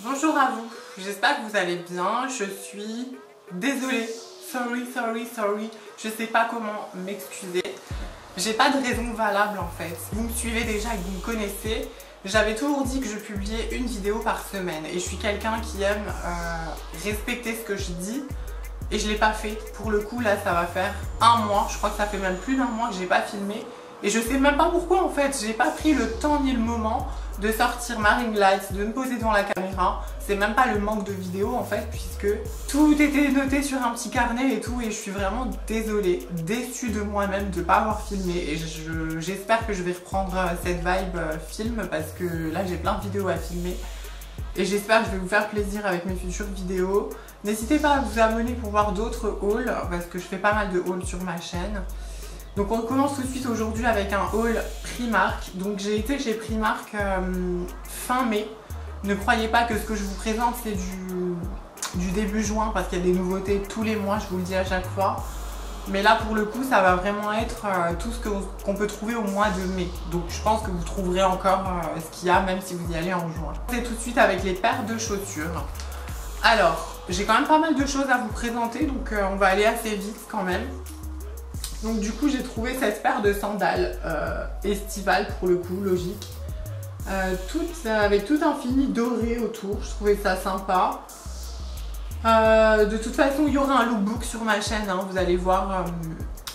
Bonjour à vous, j'espère que vous allez bien. Je suis désolée, sorry, je sais pas comment m'excuser. J'ai pas de raison valable en fait. Vous me suivez déjà et vous me connaissez. J'avais toujours dit que je publiais une vidéo par semaine et je suis quelqu'un qui aime respecter ce que je dis et je l'ai pas fait. Pour le coup là ça va faire un mois, je crois que ça fait même plus d'un mois que j'ai pas filmé et je sais même pas pourquoi en fait. J'ai pas pris le temps ni le moment de sortir ma ring light, de me poser devant la caméra. C'est même pas le manque de vidéos en fait, puisque tout était noté sur un petit carnet et tout, et je suis vraiment désolée, déçue de moi-même de ne pas avoir filmé, et j'espère que je vais reprendre cette vibe film, parce que là j'ai plein de vidéos à filmer et j'espère que je vais vous faire plaisir avec mes futures vidéos. N'hésitez pas à vous abonner pour voir d'autres hauls, parce que je fais pas mal de hauls sur ma chaîne. Donc on commence tout de suite aujourd'hui avec un haul Primark. Donc j'ai été chez Primark fin mai. Ne croyez pas que ce que je vous présente c'est du début juin, parce qu'il y a des nouveautés tous les mois, je vous le dis à chaque fois. Mais là pour le coup ça va vraiment être tout ce qu'on peut trouver au mois de mai. Donc je pense que vous trouverez encore ce qu'il y a même si vous y allez en juin. C'est tout de suite avec les paires de chaussures. Alors j'ai quand même pas mal de choses à vous présenter, donc on va aller assez vite quand même. Donc du coup j'ai trouvé cette paire de sandales estivales pour le coup, logique. Avec tout un fini doré autour, je trouvais ça sympa. De toute façon il y aura un lookbook sur ma chaîne, hein. Vous allez voir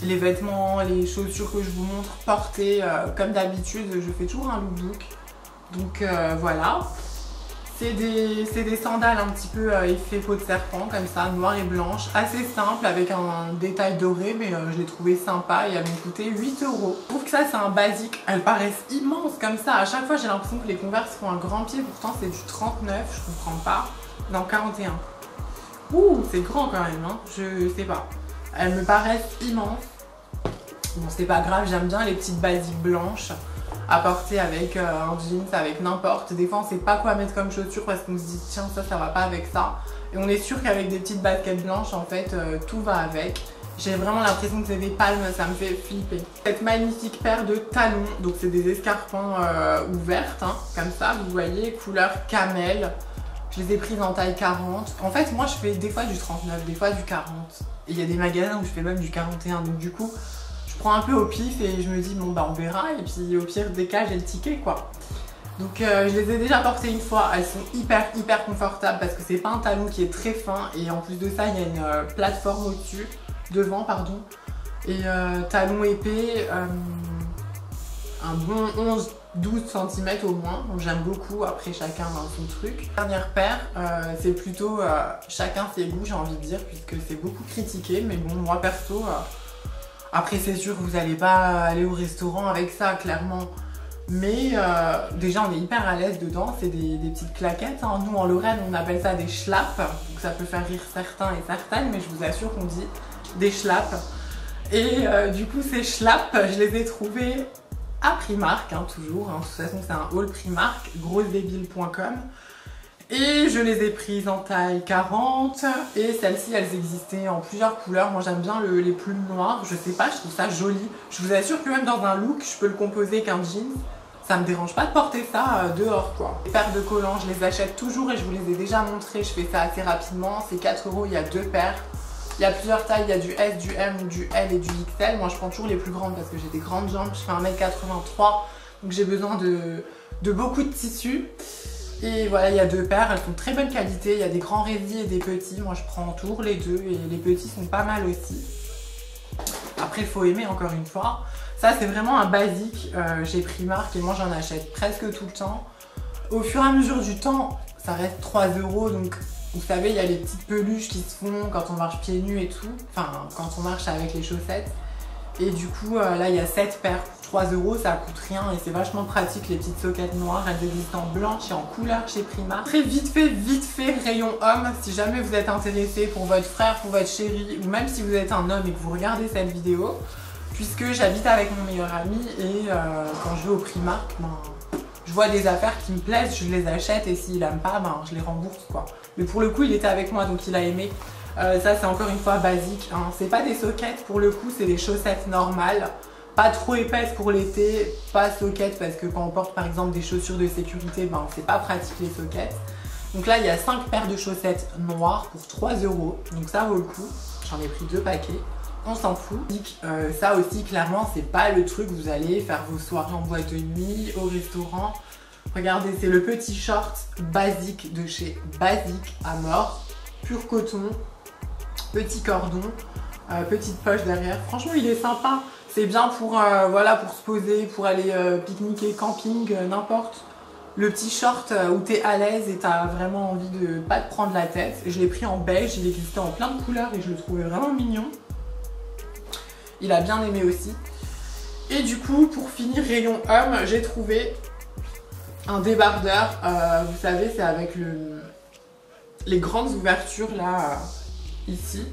les vêtements, les chaussures que je vous montre portées. Comme d'habitude je fais toujours un lookbook. Donc voilà. C'est des sandales un petit peu effet peau de serpent comme ça, noir et blanche, assez simple avec un détail doré, mais je l'ai trouvé sympa et elles m'ont coûté 8 €. Je trouve que ça c'est un basique, elles paraissent immenses comme ça, à chaque fois j'ai l'impression que les Converse font un grand pied, pourtant c'est du 39, je comprends pas, non 41. Ouh c'est grand quand même, hein. Je sais pas, elles me paraissent immenses. Bon c'est pas grave, j'aime bien les petites basiques blanches à porter avec un jeans, avec n'importe. Des fois on sait pas quoi mettre comme chaussures parce qu'on se dit tiens ça va pas avec ça. Et on est sûr qu'avec des petites baskets blanches en fait tout va avec. J'ai vraiment l'impression que c'est des palmes, ça me fait flipper. Cette magnifique paire de talons, donc c'est des escarpins ouvertes, hein, comme ça, vous voyez, couleur camel. Je les ai prises en taille 40. En fait moi je fais des fois du 39, des fois du 40. Et il y a des magasins où je fais même du 41, donc du coup je prends un peu au pif et je me dis bon bah on verra, et puis au pire des cas j'ai le ticket quoi. Donc je les ai déjà portées une fois, elles sont hyper confortables parce que c'est pas un talon qui est très fin, et en plus de ça il y a une plateforme au-dessus, devant pardon, et talon épais, un bon 11-12 cm au moins, donc j'aime beaucoup. Après chacun dans son truc. Dernière paire, c'est plutôt chacun ses goûts j'ai envie de dire, puisque c'est beaucoup critiqué, mais bon moi perso après c'est sûr que vous n'allez pas aller au restaurant avec ça clairement, mais déjà on est hyper à l'aise dedans, c'est des petites claquettes, hein. Nous en Lorraine on appelle ça des schlaps, donc ça peut faire rire certains et certaines, mais je vous assure qu'on dit des schlaps. Et du coup ces schlaps je les ai trouvés à Primark, hein, toujours, hein. De toute façon c'est un haul Primark, grosedébile.com. Et je les ai prises en taille 40, et celles-ci elles existaient en plusieurs couleurs. Moi j'aime bien les plumes noires, je sais pas, je trouve ça joli. Je vous assure que même dans un look je peux le composer qu'un jean. Ça me dérange pas de porter ça dehors quoi. Les paires de collants je les achète toujours et je vous les ai déjà montrées, je fais ça assez rapidement. C'est 4 €, il y a 2 paires. Il y a plusieurs tailles, il y a du S, du M, du L et du XL. Moi je prends toujours les plus grandes parce que j'ai des grandes jambes, je fais 1m83, donc j'ai besoin de beaucoup de tissu. Et voilà, il y a 2 paires, elles sont de très bonne qualité, il y a des grands résis et des petits. Moi je prends toujours les deux, et les petits sont pas mal aussi. Après il faut aimer encore une fois. Ça c'est vraiment un basique chez Primark, et moi j'en achète presque tout le temps. Au fur et à mesure du temps, ça reste 3 €, donc vous savez il y a les petites peluches qui se font quand on marche pieds nus et tout. Enfin quand on marche avec les chaussettes. Et du coup là il y a 7 paires pour 3 €, ça coûte rien et c'est vachement pratique. Les petites soquettes noires, elles existent en blanche et en couleur chez Primark. Très vite fait rayon homme, si jamais vous êtes intéressé pour votre frère, pour votre chéri, ou même si vous êtes un homme et que vous regardez cette vidéo, puisque j'habite avec mon meilleur ami et quand je vais au Primark, je vois des affaires qui me plaisent, je les achète, et s'il aime pas, je les rembourse quoi. Mais pour le coup il était avec moi donc il a aimé. Ça c'est encore une fois basique, hein. C'est pas des soquettes pour le coup, c'est des chaussettes normales. Pas trop épaisse pour l'été, pas soquettes parce que quand on porte par exemple des chaussures de sécurité, c'est pas pratique les soquettes. Donc là il y a 5 paires de chaussettes noires pour 3 €. Donc ça vaut le coup. J'en ai pris 2 paquets. On s'en fout. Ça aussi clairement c'est pas le truc que vous allez faire vos soirées en boîte de nuit, au restaurant. Regardez, c'est le petit short basique de chez Basique à mort. Pur coton, petit cordon, petite poche derrière. Franchement il est sympa. C'est bien pour, voilà, pour se poser, pour aller pique-niquer, camping, n'importe. Le petit short où t'es à l'aise et t'as vraiment envie de pas te prendre la tête. Je l'ai pris en beige, il existait en plein de couleurs et je le trouvais vraiment mignon. Il a bien aimé aussi. Et du coup, pour finir rayon homme, j'ai trouvé un débardeur. Vous savez, c'est avec les grandes ouvertures là, ici.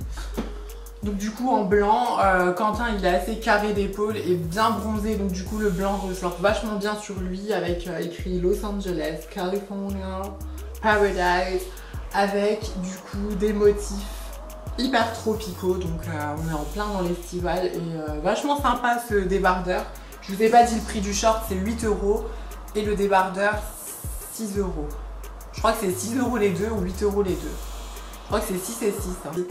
Donc du coup en blanc, Quentin il est assez carré d'épaule et bien bronzé, donc du coup le blanc ressort vachement bien sur lui avec écrit Los Angeles, California, Paradise, avec du coup des motifs hyper tropicaux, donc on est en plein dans l'estival et vachement sympa ce débardeur. Je vous ai pas dit le prix du short, c'est 8 € et le débardeur 6 €. Je crois que c'est 6 € les deux ou 8 € les deux. Je crois que c'est 6 et 6. Hein.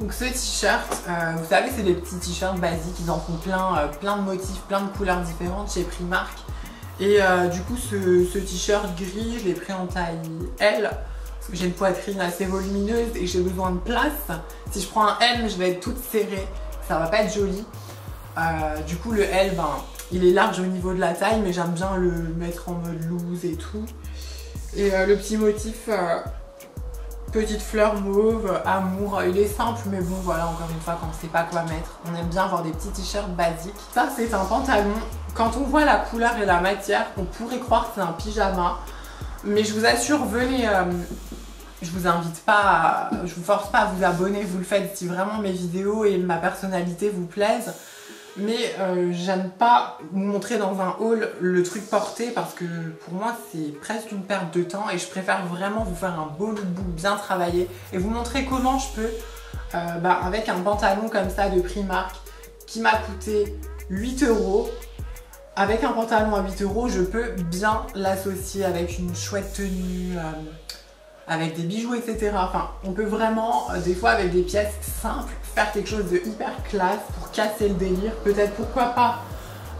Donc ce t-shirt, vous savez c'est des petits t-shirts basiques, ils en font plein de motifs, plein de couleurs différentes chez Primark. Et du coup ce t-shirt gris, je l'ai pris en taille L, parce que j'ai une poitrine assez volumineuse et j'ai besoin de place. Si je prends un M, je vais être toute serrée, ça va pas être joli. Du coup le L, ben, il est large au niveau de la taille, mais j'aime bien le mettre en mode loose et tout. Et le petit motif... petite fleur mauve, amour, il est simple mais bon voilà, encore une fois quand on sait pas quoi mettre, on aime bien avoir des petits t-shirts basiques. Ça c'est un pantalon, quand on voit la couleur et la matière, on pourrait croire que c'est un pyjama, mais je vous assure, venez, je vous invite pas, je vous force pas à vous abonner, vous le faites si vraiment mes vidéos et ma personnalité vous plaisent. Mais j'aime pas vous montrer dans un haul le truc porté parce que pour moi c'est presque une perte de temps et je préfère vraiment vous faire un beau lookbook bien travaillé et vous montrer comment je peux, avec un pantalon comme ça de Primark qui m'a coûté 8 €. Avec un pantalon à 8 €, je peux bien l'associer avec une chouette tenue, avec des bijoux, etc. Enfin, on peut vraiment, des fois avec des pièces simples, faire quelque chose de hyper classe pour casser le délire. Peut-être pourquoi pas,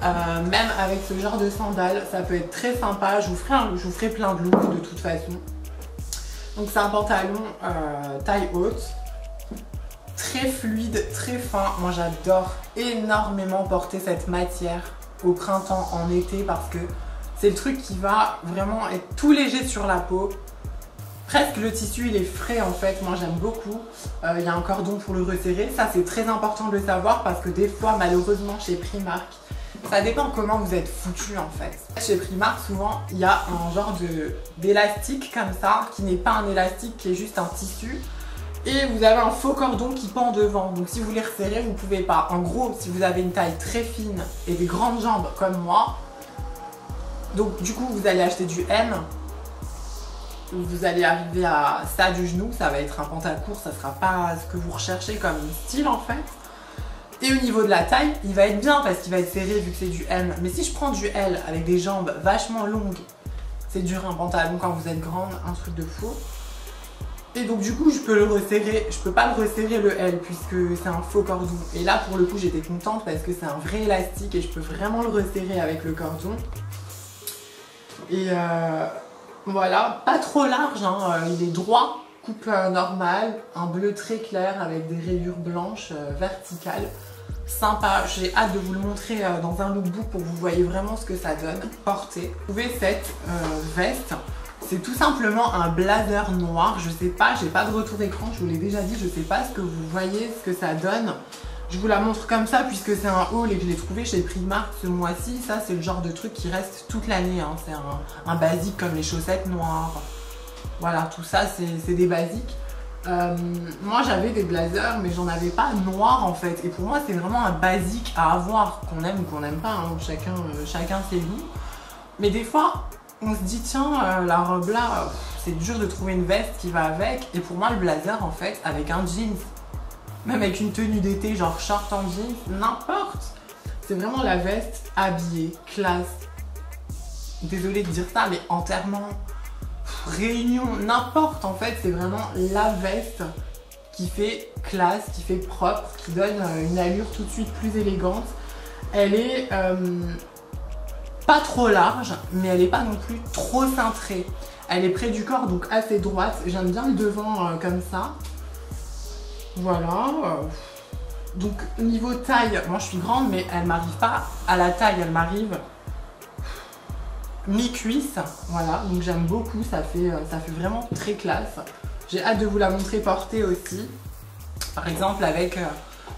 même avec ce genre de sandales, ça peut être très sympa. Je vous ferai plein de looks de toute façon. Donc c'est un pantalon taille haute, très fluide, très fin. Moi j'adore énormément porter cette matière au printemps, en été, parce que c'est le truc qui va vraiment être tout léger sur la peau. Presque le tissu il est frais en fait, moi j'aime beaucoup. Il y a un cordon pour le resserrer, ça c'est très important de le savoir parce que des fois malheureusement chez Primark, ça dépend comment vous êtes foutu en fait. Chez Primark souvent il y a un genre d'élastique comme ça, qui n'est pas un élastique, qui est juste un tissu. Et vous avez un faux cordon qui pend devant, donc si vous voulez resserrer vous pouvez pas. En gros si vous avez une taille très fine et des grandes jambes comme moi, donc du coup vous allez acheter du M. Vous allez arriver à ça du genou, ça va être un pantalon court, ça sera pas ce que vous recherchez comme style en fait. Et au niveau de la taille, il va être bien parce qu'il va être serré vu que c'est du M. Mais si je prends du L avec des jambes vachement longues, c'est dur un pantalon quand vous êtes grande, un truc de fou. Et donc du coup je peux le resserrer, je peux pas le resserrer le L puisque c'est un faux cordon. Et là pour le coup j'étais contente parce que c'est un vrai élastique et je peux vraiment le resserrer avec le cordon. Et voilà, pas trop large, hein, il est droit, coupe normale, un bleu très clair avec des rayures blanches verticales. Sympa, j'ai hâte de vous le montrer dans un lookbook pour que vous voyez vraiment ce que ça donne. Portez. Vous trouvez cette veste, c'est tout simplement un blazer noir, je sais pas, j'ai pas de retour écran, je vous l'ai déjà dit, je sais pas ce que vous voyez, ce que ça donne. Je vous la montre comme ça puisque c'est un haul et que je l'ai trouvé chez Primark ce mois-ci. Ça c'est le genre de truc qui reste toute l'année, hein. C'est un basique comme les chaussettes noires. Voilà, tout ça c'est des basiques. Moi j'avais des blazers mais j'en avais pas noirs en fait. Et pour moi c'est vraiment un basique à avoir, qu'on aime ou qu'on n'aime pas, hein. Chacun ses goûts. Mais des fois on se dit tiens la robe là, c'est dur de trouver une veste qui va avec. Et pour moi le blazer en fait avec un jeans, même avec une tenue d'été, genre short en jeans, n'importe. C'est vraiment la veste habillée, classe. Désolée de dire ça, mais enterrement, réunion, n'importe en fait, c'est vraiment la veste qui fait classe, qui fait propre, qui donne une allure tout de suite plus élégante. Elle est pas trop large, mais elle n'est pas non plus trop cintrée. Elle est près du corps, donc assez droite. J'aime bien le devant comme ça. Voilà. Donc niveau taille, moi je suis grande, mais elle m'arrive pas à la taille, elle m'arrive mi-cuisse. Voilà, donc j'aime beaucoup, ça fait vraiment très classe. J'ai hâte de vous la montrer portée aussi. Par exemple avec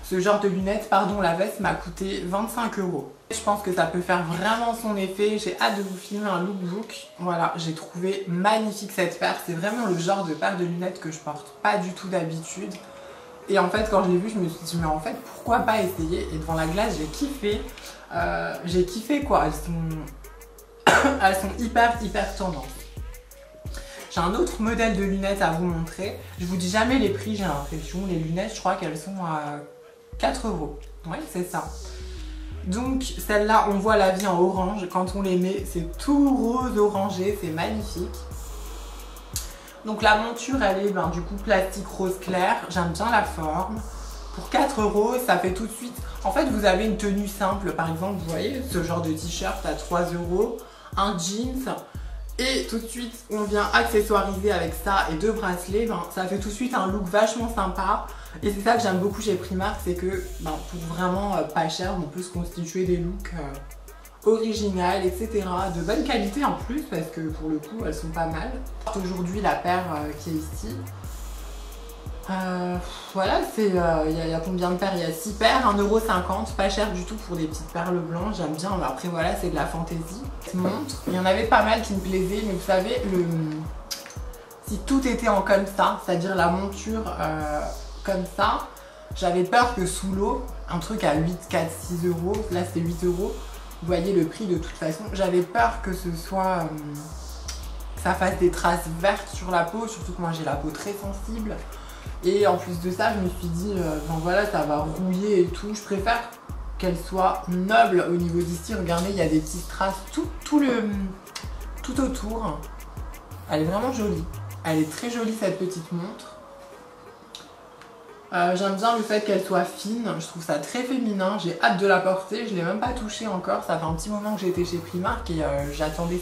ce genre de lunettes, pardon, la veste m'a coûté 25 €. Je pense que ça peut faire vraiment son effet. J'ai hâte de vous filmer un lookbook. Voilà, j'ai trouvé magnifique cette paire. C'est vraiment le genre de paire de lunettes que je porte pas du tout d'habitude. Et en fait, quand je l'ai vue, je me suis dit, mais en fait, pourquoi pas essayer? Et devant la glace, j'ai kiffé. J'ai kiffé quoi. Elles sont hyper tendance. J'ai un autre modèle de lunettes à vous montrer. Je vous dis jamais les prix, j'ai l'impression. Les lunettes, je crois qu'elles sont à 4 €. Oui, c'est ça. Donc celle-là, on voit la vie en orange. Quand on les met, c'est tout rose orangé, c'est magnifique. Donc la monture, elle est du coup plastique rose clair. J'aime bien la forme. Pour 4 €, ça fait tout de suite... En fait, vous avez une tenue simple. Par exemple, vous voyez, ce genre de t-shirt à 3 €. Un jeans. Et tout de suite, on vient accessoiriser avec ça et 2 bracelets. Ça fait tout de suite un look vachement sympa. Et c'est ça que j'aime beaucoup chez Primark, c'est que pour vraiment pas cher, on peut se constituer des looks originales, etc. De bonne qualité en plus, parce que pour le coup, elles sont pas mal. Aujourd'hui, la paire qui est ici. Voilà, il y a combien de paires? Il y a 6 paires, 1,50 €, pas cher du tout pour des petites perles blanches, j'aime bien. Mais après voilà, c'est de la fantaisie. Montre, il y en avait pas mal qui me plaisaient, mais vous savez, si tout était en comme ça, c'est-à-dire la monture comme ça, j'avais peur que sous l'eau, un truc à 8, 4, 6 €, là c'est 8 €, vous voyez le prix de toute façon, j'avais peur que ce soit... que ça fasse des traces vertes sur la peau, surtout que moi j'ai la peau très sensible. Et en plus de ça, je me suis dit, voilà, ça va rouiller et tout. Je préfère qu'elle soit noble au niveau d'ici. Regardez, il y a des petites traces tout autour. Elle est vraiment jolie. Elle est très jolie cette petite montre. J'aime bien le fait qu'elle soit fine. Je trouve ça très féminin. J'ai hâte de la porter. Je ne l'ai même pas touchée encore. Ça fait un petit moment que j'étais chez Primark et j'attendais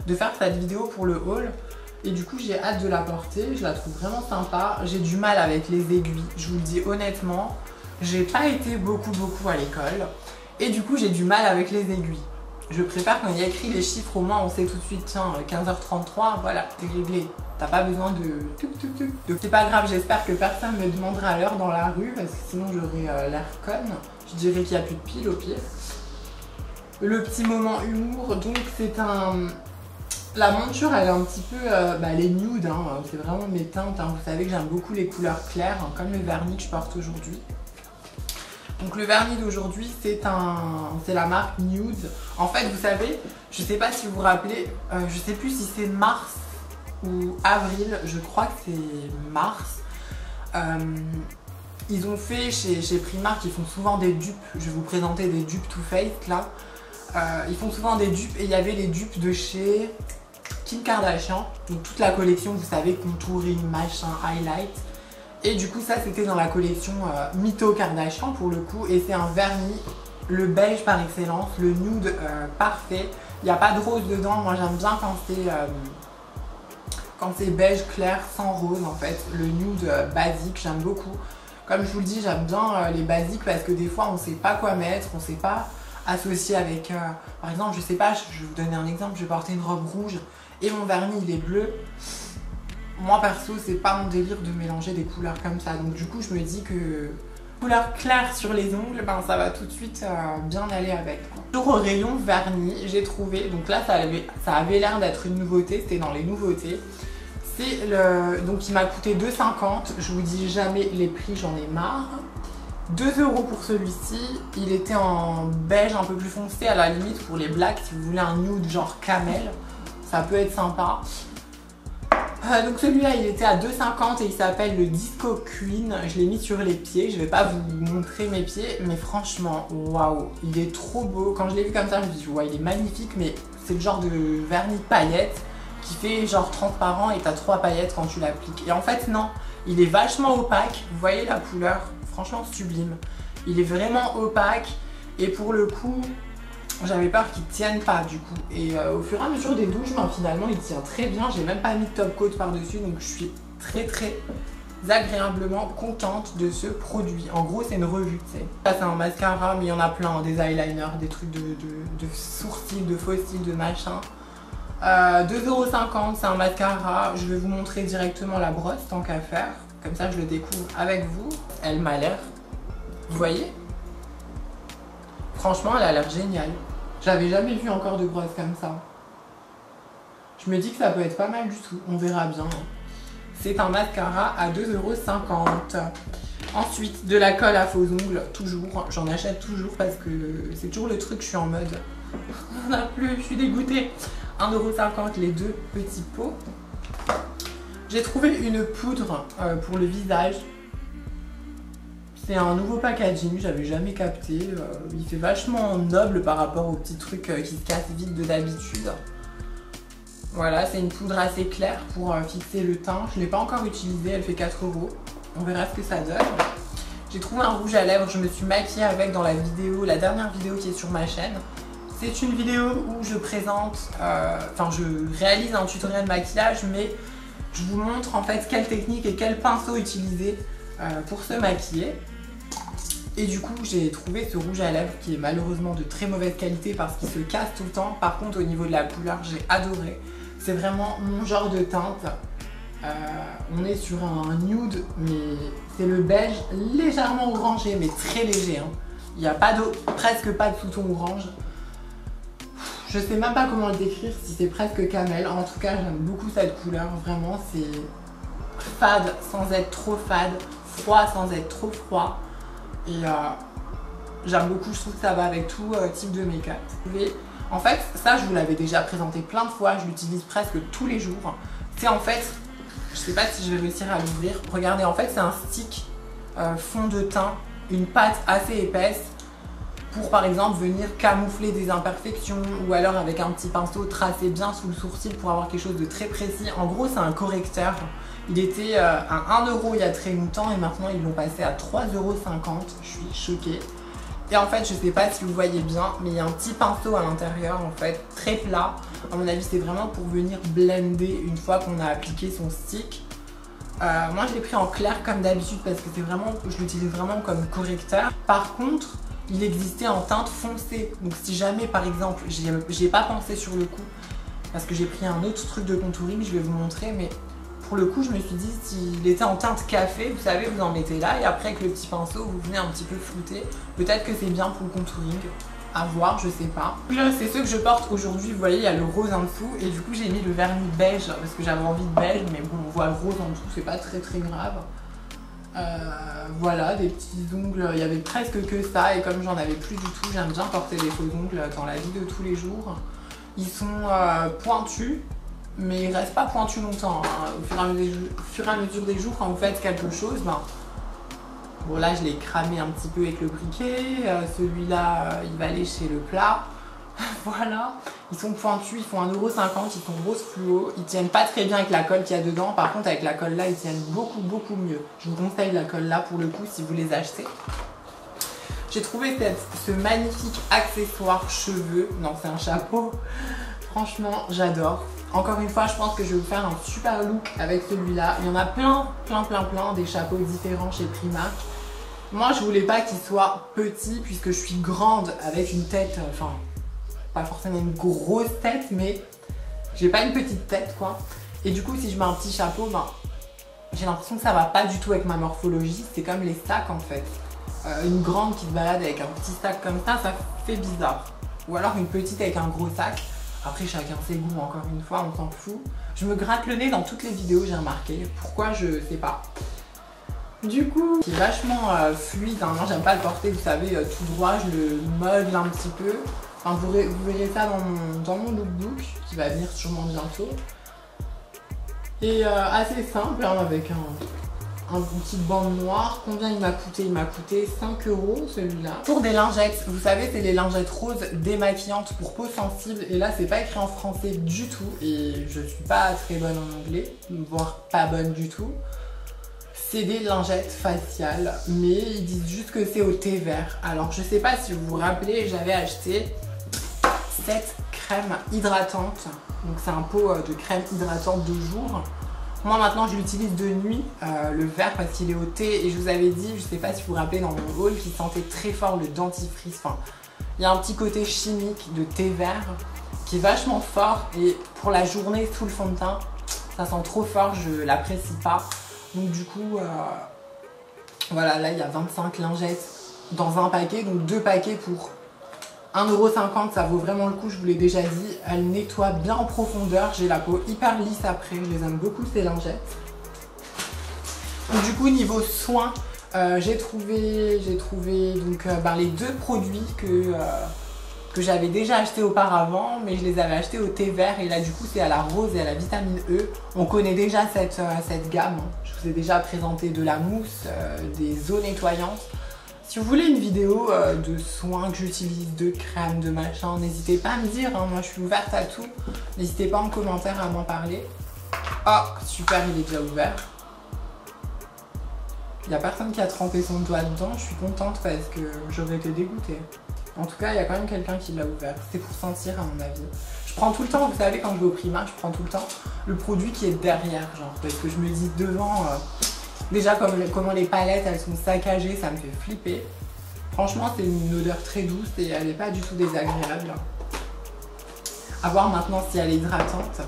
de faire cette vidéo pour le haul. Et du coup, j'ai hâte de la porter. Je la trouve vraiment sympa. J'ai du mal avec les aiguilles. Je vous le dis honnêtement. J'ai pas été beaucoup à l'école. Et du coup, j'ai du mal avec les aiguilles. Je préfère quand il y a écrit les chiffres, au moins on sait tout de suite, tiens, 15h33, voilà, t'es réglé. T'as pas besoin de... Donc c'est pas grave, j'espère que personne me demandera l'heure dans la rue, parce que sinon j'aurais l'air conne. Je dirais qu'il n'y a plus de pile au pire. Le petit moment humour, donc c'est un... La monture, elle est un petit peu, elle est nude, hein, c'est vraiment mes teintes. Hein. Vous savez que j'aime beaucoup les couleurs claires, hein, comme le vernis que je porte aujourd'hui. Donc le vernis d'aujourd'hui, c'est la marque Nude. En fait, vous savez, je sais pas si vous vous rappelez, je sais plus si c'est mars ou avril, je crois que c'est mars. Ils ont fait chez Primark, ils font souvent des dupes. Je vais vous présenter des dupes Too Faced là. Ils font souvent des dupes et il y avait les dupes de chez Kim Kardashian. Donc toute la collection, vous savez, contouring, machin, highlight. Et du coup ça c'était dans la collection Mytho Kardashian pour le coup. Et c'est un vernis, le beige par excellence, le nude parfait. Il n'y a pas de rose dedans, moi j'aime bien quand c'est beige clair sans rose en fait. Le nude basique, j'aime beaucoup. Comme je vous le dis, j'aime bien les basiques parce que des fois on ne sait pas quoi mettre, on ne sait pas associer avec... par exemple, je sais pas, je vais vous donner un exemple, je vais porter une robe rouge et mon vernis il est bleu. Moi perso, c'est pas mon délire de mélanger des couleurs comme ça. Donc du coup, je me dis que couleur claire sur les ongles, ça va tout de suite bien aller avec. Toujours au rayon vernis, j'ai trouvé, donc là ça avait l'air d'être une nouveauté, c'était dans les nouveautés. C'est donc il m'a coûté 2,50 €, je vous dis jamais les prix, j'en ai marre. 2 € pour celui-ci, il était en beige un peu plus foncé à la limite pour les blacks, si vous voulez un nude genre camel, ça peut être sympa. Donc celui-là il était à 2,50 € et il s'appelle le Disco Queen. Je l'ai mis sur les pieds, je vais pas vous montrer mes pieds, mais franchement, waouh, il est trop beau. Quand je l'ai vu comme ça, je me suis dit, ouais, il est magnifique, mais c'est le genre de vernis paillettes qui fait genre transparent et t'as 3 paillettes quand tu l'appliques. Et en fait non, il est vachement opaque, vous voyez la couleur, franchement sublime. Il est vraiment opaque et pour le coup, j'avais peur qu'il tienne pas du coup. Et au fur et à mesure des douches, ben, finalement il tient très bien, j'ai même pas mis de top coat par dessus, donc je suis très agréablement contente de ce produit. En gros c'est une revue, tu sais. Ça c'est un mascara, mais il y en a plein, des eyeliners, des trucs de sourcils, de faux cils, de machin. 2,50 €, c'est un mascara. Je vais vous montrer directement la brosse tant qu'à faire. Comme ça je le découvre avec vous. Elle m'a l'air, vous voyez? Franchement elle a l'air géniale. J'avais jamais vu encore de brosse comme ça. Je me dis que ça peut être pas mal du tout, on verra bien. C'est un mascara à 2,50 €. Ensuite, de la colle à faux ongles, toujours. J'en achète toujours parce que c'est toujours le truc, je suis en mode. On n'en a plus, je suis dégoûtée. 1,50 € les 2 petits pots. J'ai trouvé une poudre pour le visage. C'est un nouveau packaging, j'avais jamais capté. Il fait vachement noble par rapport aux petits trucs qui se cassent vite de d'habitude. Voilà, c'est une poudre assez claire pour fixer le teint. Je ne l'ai pas encore utilisée, elle fait 4 €. On verra ce que ça donne. J'ai trouvé un rouge à lèvres, je me suis maquillée avec dans la vidéo, la dernière vidéo qui est sur ma chaîne. C'est une vidéo où je présente, je réalise un tutoriel maquillage, mais je vous montre en fait quelle technique et quel pinceau utiliser pour se maquiller. Et du coup, j'ai trouvé ce rouge à lèvres qui est malheureusement de très mauvaise qualité parce qu'il se casse tout le temps. Par contre, au niveau de la couleur, j'ai adoré. C'est vraiment mon genre de teinte. On est sur un nude, mais c'est le beige légèrement orangé, mais très léger. Hein. Il n'y a pas presque pas de sous-ton orange. Je sais même pas comment le décrire, si c'est presque camel. En tout cas, j'aime beaucoup cette couleur. Vraiment, c'est fade sans être trop fade, froid sans être trop froid. Et j'aime beaucoup, je trouve que ça va avec tout type de make-up. En fait, ça je vous l'avais déjà présenté plein de fois, je l'utilise presque tous les jours. C'est en fait, je sais pas si je vais réussir à l'ouvrir. Regardez, en fait c'est un stick fond de teint, une pâte assez épaisse pour par exemple venir camoufler des imperfections ou alors avec un petit pinceau tracer bien sous le sourcil pour avoir quelque chose de très précis. En gros c'est un correcteur. Il était à 1 € il y a très longtemps et maintenant ils l'ont passé à 3,50 €. Je suis choquée. Et en fait, je sais pas si vous voyez bien, mais il y a un petit pinceau à l'intérieur, en fait, très plat. À mon avis, c'est vraiment pour venir blender une fois qu'on a appliqué son stick. Moi, je l'ai pris en clair comme d'habitude parce que c'est vraiment, je l'utilise vraiment comme correcteur. Par contre, il existait en teinte foncée. Donc si jamais, par exemple, j'y ai pas pensé sur le coup parce que j'ai pris un autre truc de contouring, je vais vous montrer, mais pour le coup, je me suis dit, s'il était en teinte café, vous savez, vous en mettez là et après avec le petit pinceau, vous venez un petit peu flouter. Peut-être que c'est bien pour le contouring, à voir, je sais pas. Là, c'est ceux que je porte aujourd'hui, vous voyez, il y a le rose en dessous et du coup, j'ai mis le vernis beige parce que j'avais envie de beige, mais bon, on voit le rose en dessous, c'est pas très grave. Voilà, des petits ongles, il y avait presque que ça et comme j'en avais plus du tout, j'aime bien porter des faux ongles dans la vie de tous les jours. Ils sont pointus. Mais il reste pas pointu longtemps, hein. Au fur et à mesure des jours, quand vous faites quelque chose, ben, bon là je l'ai cramé un petit peu avec le briquet, celui-là il va aller chez le plat, voilà, ils sont pointus, ils font 1,50 €, ils sont rose fluo, ils tiennent pas très bien avec la colle qu'il y a dedans, par contre avec la colle là ils tiennent beaucoup mieux. Je vous conseille la colle là pour le coup si vous les achetez. J'ai trouvé ce magnifique accessoire cheveux, non c'est un chapeau, franchement j'adore. Encore une fois, je pense que je vais vous faire un super look avec celui-là. Il y en a plein, des chapeaux différents chez Primark. Moi, je voulais pas qu'il soit petit puisque je suis grande avec une tête, enfin, pas forcément une grosse tête, mais j'ai pas une petite tête, quoi. Et du coup, si je mets un petit chapeau, ben, j'ai l'impression que ça va pas du tout avec ma morphologie. C'est comme les sacs, en fait. Une grande qui se balade avec un petit sac comme ça fait bizarre. Ou alors une petite avec un gros sac. Après, chacun ses goûts, encore une fois, on s'en fout. Je me gratte le nez dans toutes les vidéos, j'ai remarqué. Pourquoi, je sais pas. Du coup, c'est vachement fluide. Hein. Moi, j'aime pas le porter, vous savez, tout droit. Je le modèle un petit peu. Enfin, vous verrez ça dans mon lookbook, qui va venir sûrement bientôt. Et assez simple, hein, avec une petite bande noire. Combien il m'a coûté? Il m'a coûté 5 € celui-là. Pour des lingettes, vous savez, c'est les lingettes roses démaquillantes pour peau sensible. Et là, c'est pas écrit en français du tout. Et je suis pas très bonne en anglais, voire pas bonne du tout. C'est des lingettes faciales, mais ils disent juste que c'est au thé vert. Alors, je sais pas si vous vous rappelez, j'avais acheté cette crème hydratante. Donc, c'est un pot de crème hydratante de jour. Moi maintenant je l'utilise de nuit, le vert, parce qu'il est au thé, et je vous avais dit, je sais pas si vous vous rappelez dans mon haul, qu'il sentait très fort le dentifrice. Enfin, il y a un petit côté chimique de thé vert qui est vachement fort, et pour la journée sous le fond de teint, ça sent trop fort, je l'apprécie pas. Donc du coup, voilà, là il y a 25 lingettes dans un paquet, donc 2 paquets pour 1,50 €, ça vaut vraiment le coup, je vous l'ai déjà dit. Elle nettoie bien en profondeur, j'ai la peau hyper lisse après, je les aime beaucoup ces lingettes. Donc, du coup, niveau soins, j'ai trouvé donc, les 2 produits que j'avais déjà achetés auparavant, mais je les avais achetés au thé vert, et là du coup c'est à la rose et à la vitamine E. On connaît déjà cette gamme, je vous ai déjà présenté de la mousse, des eaux nettoyantes. Si vous voulez une vidéo de soins que j'utilise, de crème, de machin, n'hésitez pas à me dire, hein, moi je suis ouverte à tout. N'hésitez pas en commentaire à m'en parler. Oh, super, il est déjà ouvert. Il n'y a personne qui a trempé son doigt dedans, je suis contente parce que j'aurais été dégoûtée. En tout cas, il y a quand même quelqu'un qui l'a ouvert. C'est pour sentir, à mon avis. Je prends tout le temps, vous savez, quand je vais au Primark, je prends tout le temps le produit qui est derrière, genre, parce que je me dis devant... Déjà, comment les palettes, elles sont saccagées, ça me fait flipper. Franchement, c'est une odeur très douce et elle n'est pas du tout désagréable. À voir maintenant si elle est hydratante.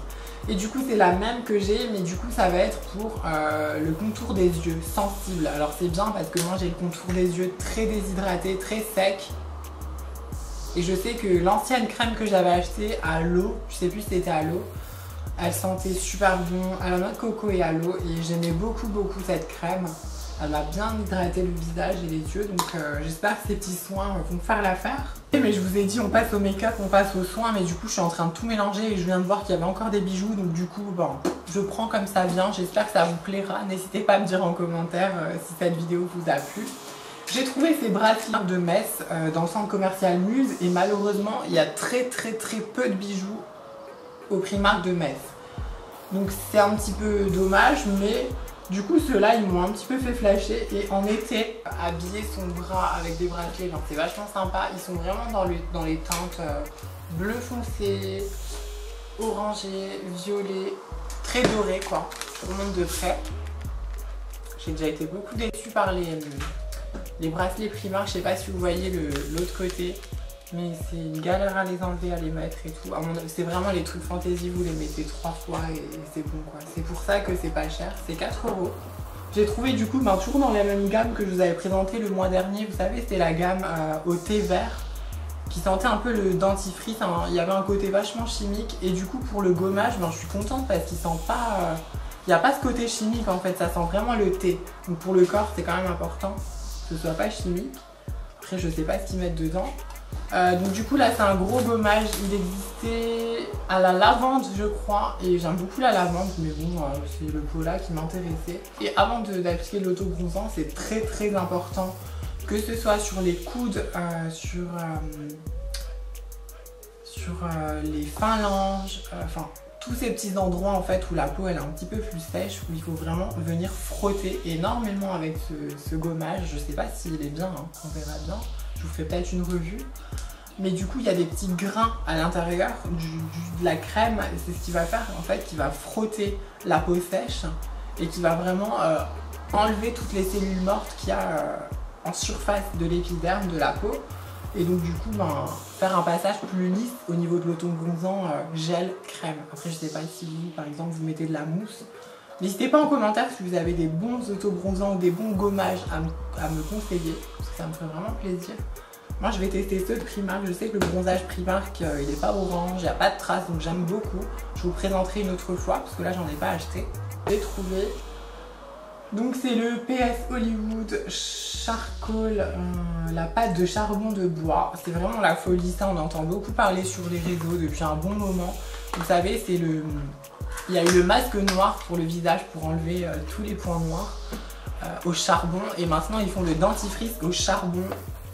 Et du coup, c'est la même que j'ai, mais du coup, ça va être pour le contour des yeux, sensible. Alors, c'est bien parce que moi, j'ai le contour des yeux très déshydraté, très sec. Et je sais que l'ancienne crème que j'avais achetée à l'eau, je sais plus si c'était à l'eau, elle sentait super bon à la noix de coco et à l'eau, et j'aimais beaucoup cette crème. Elle m'a bien hydraté le visage et les yeux, donc j'espère que ces petits soins vont faire l'affaire. Mais je vous ai dit, on passe au make-up, on passe aux soins, mais du coup je suis en train de tout mélanger et je viens de voir qu'il y avait encore des bijoux, donc du coup bon, je prends comme ça vient. J'espère que ça vous plaira, n'hésitez pas à me dire en commentaire si cette vidéo vous a plu. J'ai trouvé ces bracelets de Metz dans le centre commercial Muse, et malheureusement il y a très peu de bijoux au Primark de Metz. Donc c'est un petit peu dommage, mais du coup ceux-là ils m'ont un petit peu fait flasher, et en été, habiller son bras avec des bracelets, c'est vachement sympa. Ils sont vraiment dans les teintes bleu foncé, orangé, violet, très doré quoi. Je vous montre de près. J'ai déjà été beaucoup déçue par les bracelets Primark, je sais pas si vous voyez l'autre côté. Mais c'est une galère à les enlever, à les mettre et tout. C'est vraiment les trucs fantasy, vous les mettez 3 fois et c'est bon quoi. C'est pour ça que c'est pas cher, c'est 4 €. J'ai trouvé du coup, toujours dans la même gamme que je vous avais présenté le mois dernier. Vous savez, c'était la gamme au thé vert qui sentait un peu le dentifrice. Hein. Il y avait un côté vachement chimique, et du coup pour le gommage, je suis contente parce qu'il sent pas... il n'y a pas ce côté chimique en fait, ça sent vraiment le thé. Donc pour le corps, c'est quand même important que ce soit pas chimique. Après, je sais pas ce qu'ils mettent dedans. Donc du coup là c'est un gros gommage, il existait à la lavande je crois, et j'aime beaucoup la lavande, mais bon c'est le pot là qui m'intéressait. Et avant d'appliquer l'autobronzant, c'est très important que ce soit sur les coudes, sur les phalanges, enfin tous ces petits endroits en fait où la peau elle est un petit peu plus sèche, où il faut vraiment venir frotter énormément avec ce gommage. Je sais pas s'il est bien, hein, on verra bien. Je vous ferai peut-être une revue. Mais du coup, il y a des petits grains à l'intérieur de la crème. Et c'est ce qui va faire, en fait, qui va frotter la peau sèche et qui va vraiment enlever toutes les cellules mortes qu'il y a en surface de l'épiderme de la peau. Et donc, du coup, faire un passage plus lisse au niveau de l'autobronzant gel-crème. Après, je sais pas si vous, par exemple, vous mettez de la mousse. N'hésitez pas en commentaire si vous avez des bons autobronzants ou des bons gommages à me conseiller, parce que ça me ferait vraiment plaisir. Moi je vais tester ceux de Primark, je sais que le bronzage Primark il n'est pas orange, il n'y a pas de traces, donc j'aime beaucoup. Je vous présenterai une autre fois, parce que là j'en ai pas acheté. J'ai trouvé, donc c'est le PS Hollywood Charcoal, la pâte de charbon de bois. C'est vraiment la folie, ça on entend beaucoup parler sur les réseaux depuis un bon moment. Vous savez, c'est il y a eu le masque noir pour le visage pour enlever tous les points noirs. au charbon et maintenant ils font le dentifrice au charbon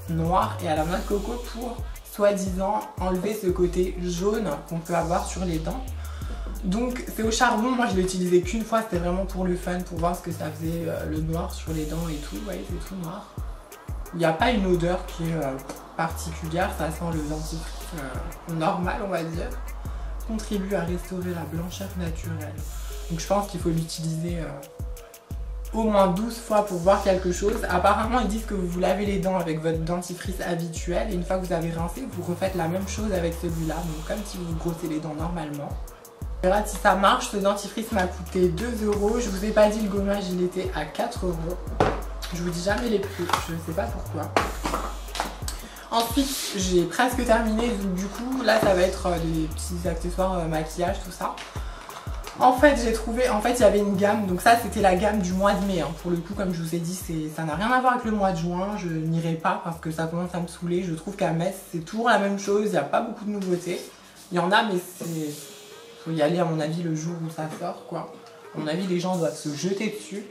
noir et à la noix de coco pour soi-disant enlever ce côté jaune qu'on peut avoir sur les dents. Donc c'est au charbon, moi je l'ai utilisé qu'une fois, c'était vraiment pour le fun, pour voir ce que ça faisait le noir sur les dents et tout. Vous voyez, c'est tout noir. Il n'y a pas une odeur qui est particulière, ça sent le dentifrice normal on va dire. Contribue à restaurer la blancheur naturelle. Donc je pense qu'il faut l'utiliser au moins 12 fois pour voir quelque chose. Apparemment ils disent que vous vous lavez les dents avec votre dentifrice habituel et une fois que vous avez rincé, vous refaites la même chose avec celui-là. Donc comme si vous brossez les dents normalement. On verra si ça marche. Ce dentifrice m'a coûté 2 €. Je vous ai pas dit le gommage, il était à 4 €. Je vous dis jamais les prix, je ne sais pas pourquoi. Ensuite, j'ai presque terminé. Donc, du coup, là, ça va être des petits accessoires maquillage, tout ça. En fait, j'ai trouvé, il y avait une gamme. Donc ça, c'était la gamme du mois de mai. Hein. Pour le coup, comme je vous ai dit, ça n'a rien à voir avec le mois de juin. Je n'irai pas parce que ça commence à me saouler. Je trouve qu'à Metz, c'est toujours la même chose. Il n'y a pas beaucoup de nouveautés. Il y en a, mais c'est... faut y aller à mon avis le jour où ça sort quoi. À mon avis les gens doivent se jeter dessus.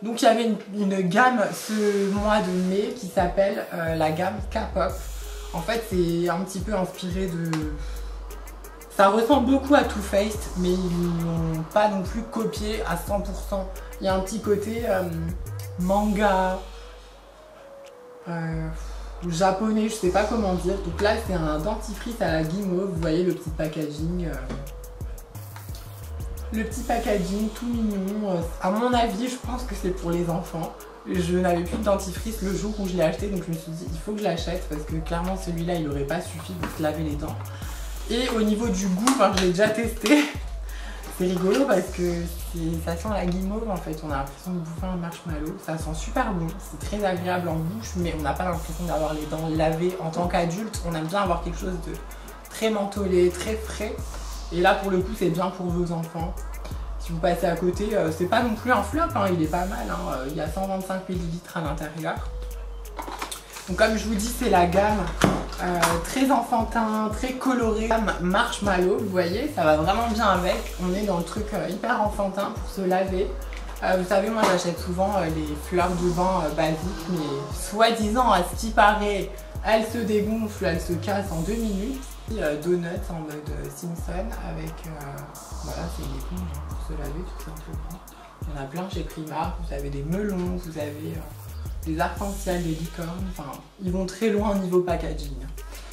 Donc il y avait une gamme ce mois de mai qui s'appelle la gamme K-pop. En fait c'est un petit peu inspiré de... Ça ressemble beaucoup à Too Faced mais ils n'ont pas non plus copié à 100%. Il y a un petit côté manga japonais, je sais pas comment dire. Donc là c'est un dentifrice à la guimauve, vous voyez le petit packaging. Le petit packaging tout mignon. À mon avis, je pense que c'est pour les enfants. Je n'avais plus de dentifrice le jour où je l'ai acheté, donc je me suis dit il faut que je l'achète parce que clairement celui-là il aurait pas suffi de se laver les dents. Et au niveau du goût, je l'ai déjà testé. C'est rigolo parce que ça sent la guimauve en fait. On a l'impression de bouffer un marshmallow. Ça sent super bon, c'est très agréable en bouche, mais on n'a pas l'impression d'avoir les dents lavées. En tant qu'adulte, on aime bien avoir quelque chose de très mentholé, très frais. Et là pour le coup c'est bien pour vos enfants. Si vous passez à côté, c'est pas non plus un flop, hein, il est pas mal, hein. Il y a 125 ml à l'intérieur. Donc comme je vous dis c'est la gamme très enfantin, très coloré, marshmallow, vous voyez, ça va vraiment bien avec. On est dans le truc hyper enfantin pour se laver. Vous savez moi j'achète souvent les fleurs de bain basiques, mais soi-disant à ce qui paraît, elles se dégonflent, elles se cassent en 2 minutes. Donuts en mode Simpson avec voilà c'est une éponge pour se laver tout simplement. Il y en a plein chez Primark, vous avez des melons, vous avez des arcs-en-ciel, des licornes, enfin ils vont très loin au niveau packaging.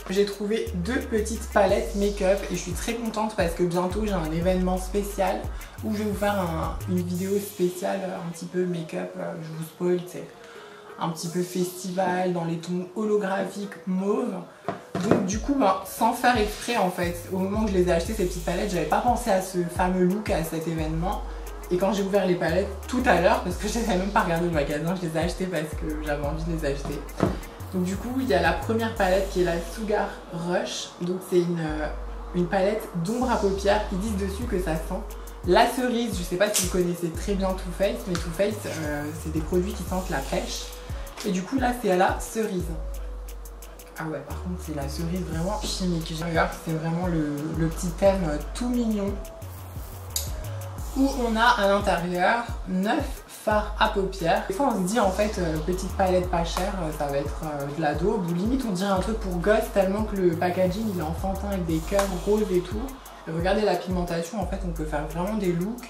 J'ai trouvé 2 petites palettes make-up et je suis très contente parce que bientôt j'ai un événement spécial où je vais vous faire une vidéo spéciale un petit peu make-up, je vous spoil, c'est un petit peu festival dans les tons holographiques mauve. Donc du coup, sans faire exprès en fait, au moment où je les ai achetées ces petites palettes, j'avais pas pensé à ce fameux look, à cet événement. Et quand j'ai ouvert les palettes tout à l'heure, parce que je n'avais même pas regardé le magasin, je les ai achetées parce que j'avais envie de les acheter. Donc du coup, il y a la première palette qui est la Sugar Rush. Donc c'est une palette d'ombre à paupières. Ils disent dessus que ça sent la cerise. Je sais pas si vous connaissez très bien Too Faced, mais Too Faced, c'est des produits qui sentent la pêche. Et du coup là, c'est à la cerise. Ah ouais, par contre c'est la cerise vraiment chimique. C'est vraiment le petit thème tout mignon où on a à l'intérieur 9 fards à paupières. Des fois on se dit en fait petite palette pas chère, ça va être de la daube ou limite on dirait un truc pour gosse tellement que le packaging il est enfantin avec des cœurs roses et tout. Et regardez la pigmentation, en fait on peut faire vraiment des looks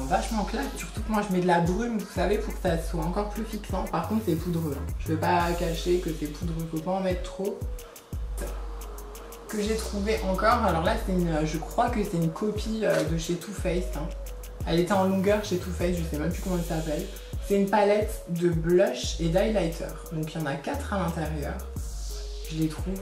vachement classe, surtout que moi je mets de la brume, vous savez, pour que ça soit encore plus fixant. Par contre c'est poudreux, hein. Je vais pas cacher que c'est poudreux, faut pas en mettre trop. Que j'ai trouvé encore, alors là c'est je crois que c'est une copie de chez Too Faced, hein. Elle était en longueur chez Too Faced, je sais même plus comment elle s'appelle. C'est une palette de blush et d'highlighter, donc il y en a 4 à l'intérieur. Je les trouve,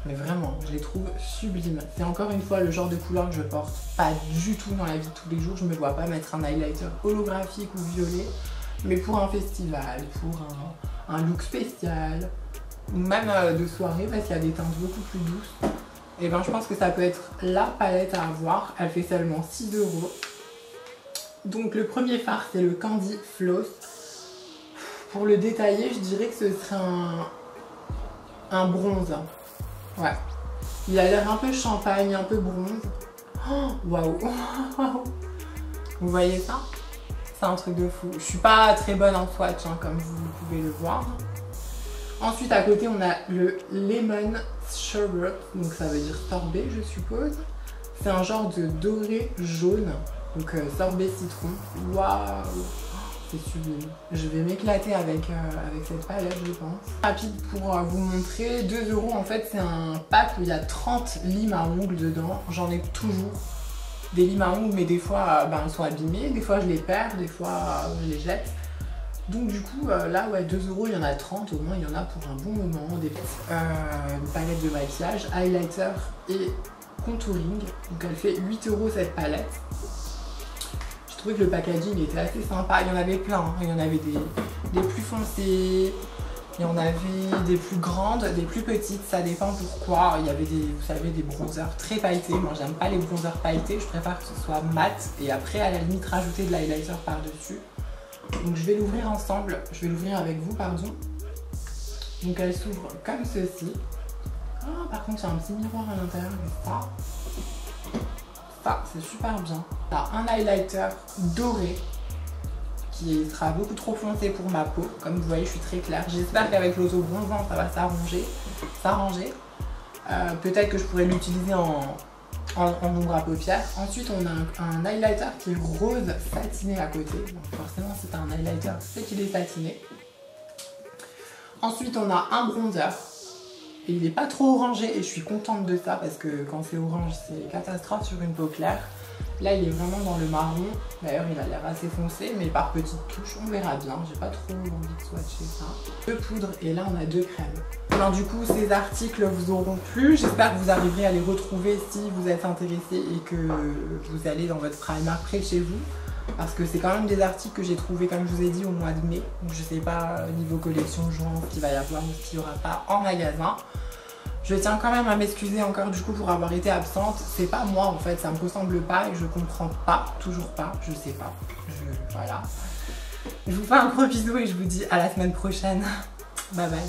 mais vraiment, je les trouve sublimes. C'est encore une fois le genre de couleur que je porte pas du tout dans la vie de tous les jours. Je me vois pas mettre un highlighter holographique ou violet, mais pour un festival, pour un look spécial, ou même de soirée parce qu'il y a des teintes beaucoup plus douces. Et ben je pense que ça peut être la palette à avoir. Elle fait seulement 6 €. Donc le premier fard c'est le Candy Floss. Pour le détailler, je dirais que ce serait un bronze. Ouais. Il a l'air un peu champagne, un peu bronze. Oh, waouh. Vous voyez ça? C'est un truc de fou. Je suis pas très bonne en swatch, hein, comme vous pouvez le voir. Ensuite, à côté, on a le Lemon Sherbet, donc ça veut dire sorbet, je suppose. C'est un genre de doré jaune, donc sorbet citron. Waouh, c'est sublime. Je vais m'éclater avec cette palette, je pense. Rapide pour vous montrer, 2 € en fait, c'est un pack où il y a 30 limes à ongles dedans. J'en ai toujours des limes à ongles, mais des fois elles sont abîmées, des fois je les perds, des fois je les jette. Donc du coup, là, ouais, 2 €, il y en a 30, au moins il y en a pour un bon moment. Des une palette de maquillage, highlighter et contouring. Donc elle fait 8 € cette palette. Je trouvais que le packaging était assez sympa. Il y en avait plein, hein. Il y en avait des plus foncés, il y en avait des plus grandes, des plus petites, ça dépend pourquoi. Il y avait des, vous savez, des bronzers très pailletés. Moi j'aime pas les bronzers pailletés, je préfère que ce soit mat et après à la limite rajouter de l'highlighter par-dessus. Donc je vais l'ouvrir ensemble, je vais l'ouvrir avec vous, pardon. Donc elle s'ouvre comme ceci. Ah, par contre il y a un petit miroir à l'intérieur, mais ça c'est super bien. Là, un highlighter doré qui sera beaucoup trop foncé pour ma peau. Comme vous voyez, je suis très claire. J'espère qu'avec l'auto-bronzant ça va s'arranger. Peut-être que je pourrais l'utiliser en ombre à paupières. Ensuite, on a un highlighter qui est rose satiné à côté. Donc forcément, c'est un highlighter, c'est qu'il est satiné. Ensuite, on a un bronzer. Et il n'est pas trop orangé et je suis contente de ça parce que quand c'est orange, c'est catastrophe sur une peau claire. Là, il est vraiment dans le marron. D'ailleurs, il a l'air assez foncé, mais par petites touches, on verra bien. J'ai pas trop envie de swatcher ça. 2 poudres et là, on a 2 crèmes. Alors du coup, ces articles vous auront plu. J'espère que vous arriverez à les retrouver si vous êtes intéressé et que vous allez dans votre Primark près de chez vous. Parce que c'est quand même des articles que j'ai trouvés, comme je vous ai dit, au mois de mai. Donc je sais pas, niveau collection juin, ce qu'il va y avoir ou ce qu'il n'y aura pas en magasin. Je tiens quand même à m'excuser encore du coup pour avoir été absente. C'est pas moi en fait, ça me ressemble pas et je comprends pas, toujours pas, je sais pas. Voilà. Je vous fais un gros bisou et je vous dis à la semaine prochaine. Bye bye.